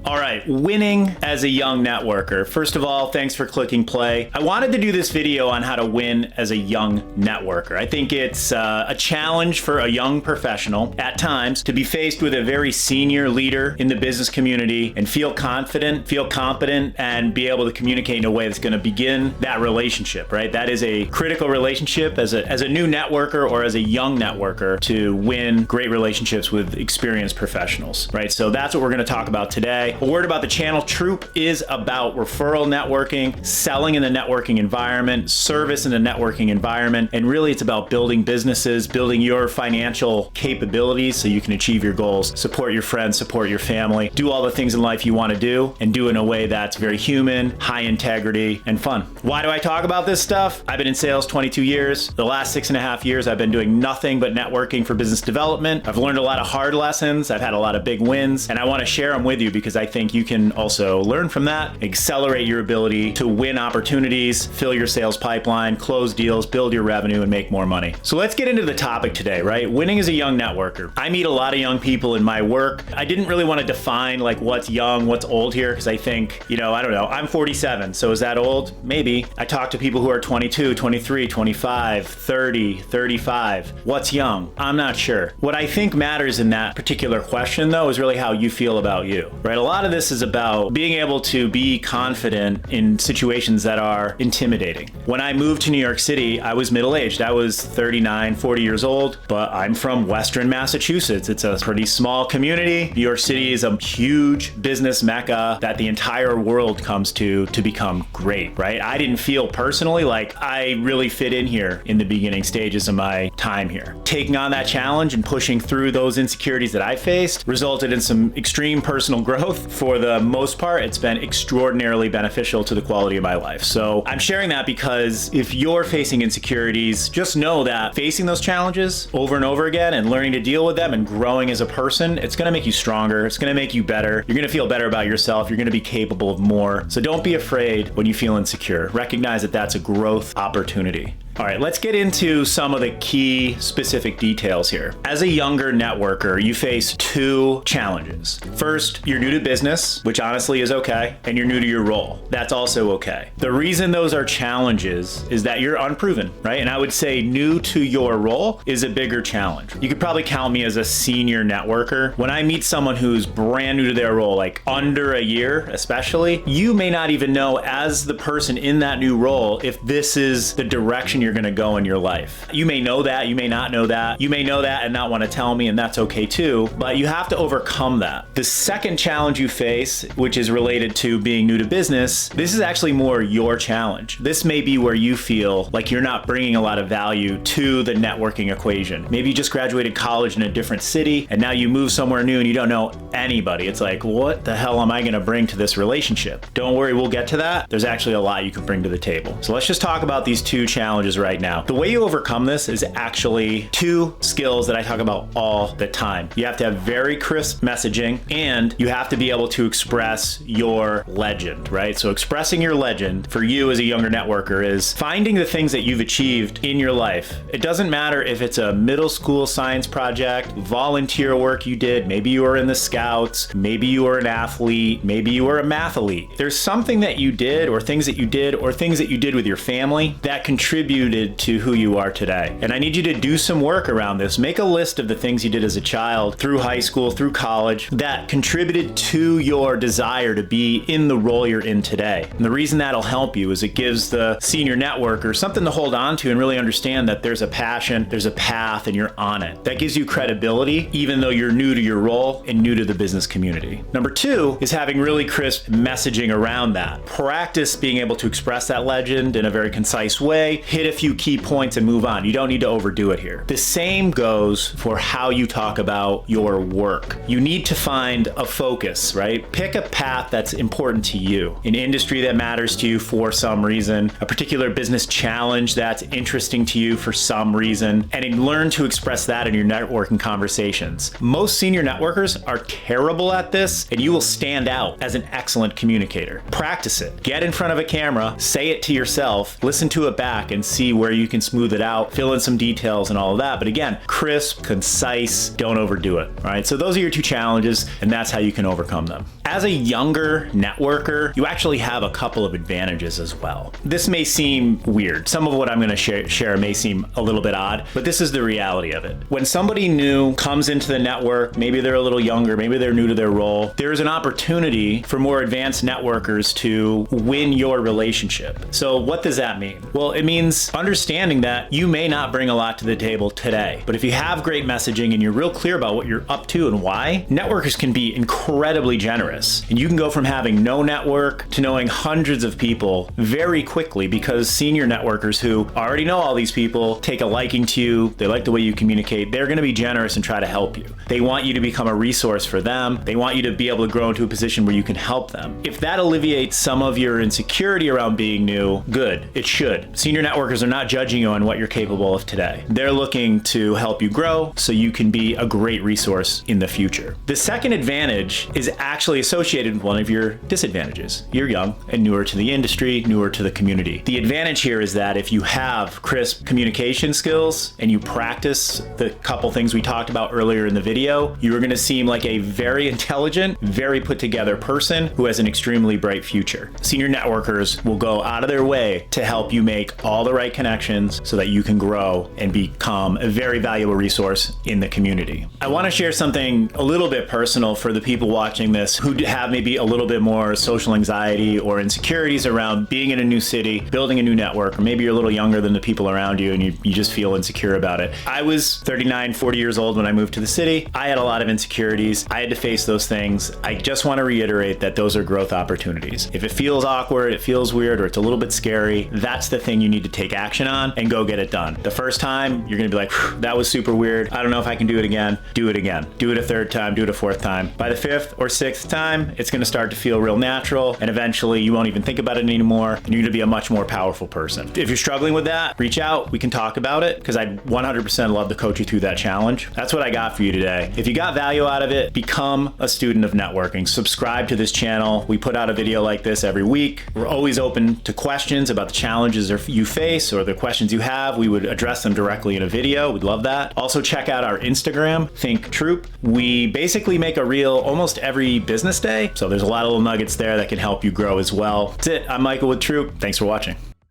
All right, winning as a young networker. First of all, thanks for clicking play. I wanted to do this video on how to win as a young networker. I think it's a challenge for a young professional at times to be faced with a very senior leader in the business community and feel confident, feel competent, and be able to communicate in a way that's going to begin that relationship, right? That is a critical relationship as a new networker or as a young networker to win great relationships with experienced professionals, right? So that's what we're going to talk about today. A word about the channel. Troop is about referral networking, selling in the networking environment, service in the networking environment, and really it's about building businesses, building your financial capabilities so you can achieve your goals, support your friends, support your family, do all the things in life you want to do, and do it in a way that's very human, high integrity, and fun. Why do I talk about this stuff? I've been in sales 22 years. The last 6.5 years, I've been doing nothing but networking for business development. I've learned a lot of hard lessons. I've had a lot of big wins, and I want to share them with you because I think you can also learn from that, accelerate your ability to win opportunities, fill your sales pipeline, close deals, build your revenue, and make more money. So let's get into the topic today, right? Winning as a young networker. I meet a lot of young people in my work. I didn't really want to define like what's young, what's old here, because I think, I don't know, I'm 47, so is that old? Maybe. I talk to people who are 22, 23, 25, 30, 35. What's young? I'm not sure. What I think matters in that particular question, though, is really how you feel about you, right? A lot of this is about being able to be confident in situations that are intimidating. When I moved to New York City, I was middle-aged. I was 39, 40 years old, but I'm from Western Massachusetts. It's a pretty small community. New York City is a huge business mecca that the entire world comes to become great, right? I didn't feel personally like I really fit in here in the beginning stages of my time here. Taking on that challenge and pushing through those insecurities that I faced resulted in some extreme personal growth. For the most part, it's been extraordinarily beneficial to the quality of my life. So I'm sharing that because if you're facing insecurities, just know that facing those challenges over and over again and learning to deal with them and growing as a person, it's going to make you stronger. It's going to make you better. You're going to feel better about yourself. You're going to be capable of more. So don't be afraid when you feel insecure. Recognize that that's a growth opportunity. All right, let's get into some of the key specific details here. As a younger networker, you face two challenges. First, you're new to business, which honestly is okay, and you're new to your role. That's also okay. The reason those are challenges is that you're unproven, right? And I would say new to your role is a bigger challenge. You could probably count me as a senior networker. When I meet someone who's brand new to their role, like under a year especially, you may not even know as the person in that new role if this is the direction you're going to go in your life. You may know that, you may not know that, you may know that and not want to tell me, and that's okay too, but you have to overcome that. The second challenge you face, which is related to being new to business, this is actually more your challenge. This may be where you feel like you're not bringing a lot of value to the networking equation. Maybe you just graduated college in a different city and now you move somewhere new and you don't know anybody. It's like, what the hell am I going to bring to this relationship? Don't worry, we'll get to that. There's actually a lot you can bring to the table. So let's just talk about these two challenges right now. The way you overcome this is actually two skills that I talk about all the time. You have to have very crisp messaging and you have to be able to express your legend, right? So expressing your legend for you as a younger networker is finding the things that you've achieved in your life. It doesn't matter if it's a middle school science project, volunteer work you did, maybe you were in the Scouts, maybe you were an athlete, maybe you were a math elite. There's something that you did or things that you did or things that you did with your family that contributed to who you are today. And I need you to do some work around this. Make a list of the things you did as a child, through high school, through college, that contributed to your desire to be in the role you're in today. And the reason that'll help you is it gives the senior networker something to hold on to and really understand that there's a passion, there's a path, and you're on it. That gives you credibility, even though you're new to your role and new to the business community. Number two is having really crisp messaging around that. Practice being able to express that legend in a very concise way, hit a few key points and move on. You don't need to overdo it here. The same goes for how you talk about your work. You need to find a focus, right? Pick a path that's important to you, an industry that matters to you for some reason, a particular business challenge that's interesting to you for some reason, and learn to express that in your networking conversations. Most senior networkers are terrible at this, and you will stand out as an excellent communicator. Practice it. Get in front of a camera, say it to yourself, listen to it back, and see see where you can smooth it out, fill in some details and all of that. But again, crisp, concise, don't overdo it. All right. So those are your two challenges, and that's how you can overcome them. As a younger networker, you actually have a couple of advantages as well. This may seem weird. Some of what I'm going to share may seem a little bit odd, but this is the reality of it. When somebody new comes into the network, maybe they're a little younger, maybe they're new to their role, there's an opportunity for more advanced networkers to win your relationship. So what does that mean? Well, it means understanding that you may not bring a lot to the table today, but if you have great messaging and you're real clear about what you're up to and why, networkers can be incredibly generous. And you can go from having no network to knowing hundreds of people very quickly, because senior networkers who already know all these people take a liking to you, they like the way you communicate, they're going to be generous and try to help you. They want you to become a resource for them. They want you to be able to grow into a position where you can help them. If that alleviates some of your insecurity around being new, good. It should. Senior networkers are not judging you on what you're capable of today. They're looking to help you grow so you can be a great resource in the future. The second advantage is actually associated with one of your disadvantages. You're young and newer to the industry, newer to the community. The advantage here is that if you have crisp communication skills and you practice the couple things we talked about earlier in the video, you're going to seem like a very intelligent, very put together person who has an extremely bright future. Senior networkers will go out of their way to help you make all the right connections so that you can grow and become a very valuable resource in the community. I want to share something a little bit personal for the people watching this who have maybe a little bit more social anxiety or insecurities around being in a new city, building a new network, or maybe you're a little younger than the people around you and you just feel insecure about it. I was 39, 40 years old when I moved to the city. I had a lot of insecurities. I had to face those things. I just want to reiterate that those are growth opportunities. If it feels awkward, it feels weird, or it's a little bit scary, that's the thing you need to take action on and go get it done. The first time, you're going to be like, that was super weird. I don't know if I can do it again. Do it again. Do it a third time. Do it a fourth time. By the fifth or sixth time, it's going to start to feel real natural, and eventually you won't even think about it anymore, and you're going to be a much more powerful person. If you're struggling with that, reach out. We can talk about it, because I'd 100% love to coach you through that challenge. That's what I got for you today. If you got value out of it, become a student of networking. Subscribe to this channel. We put out a video like this every week. We're always open to questions about the challenges you face or the questions you have. We would address them directly in a video. We'd love that. Also, check out our Instagram, Think Troop. We basically make a reel almost every business day, so there's a lot of little nuggets there that can help you grow as well. That's it. I'm Michael with Troop. Thanks for watching.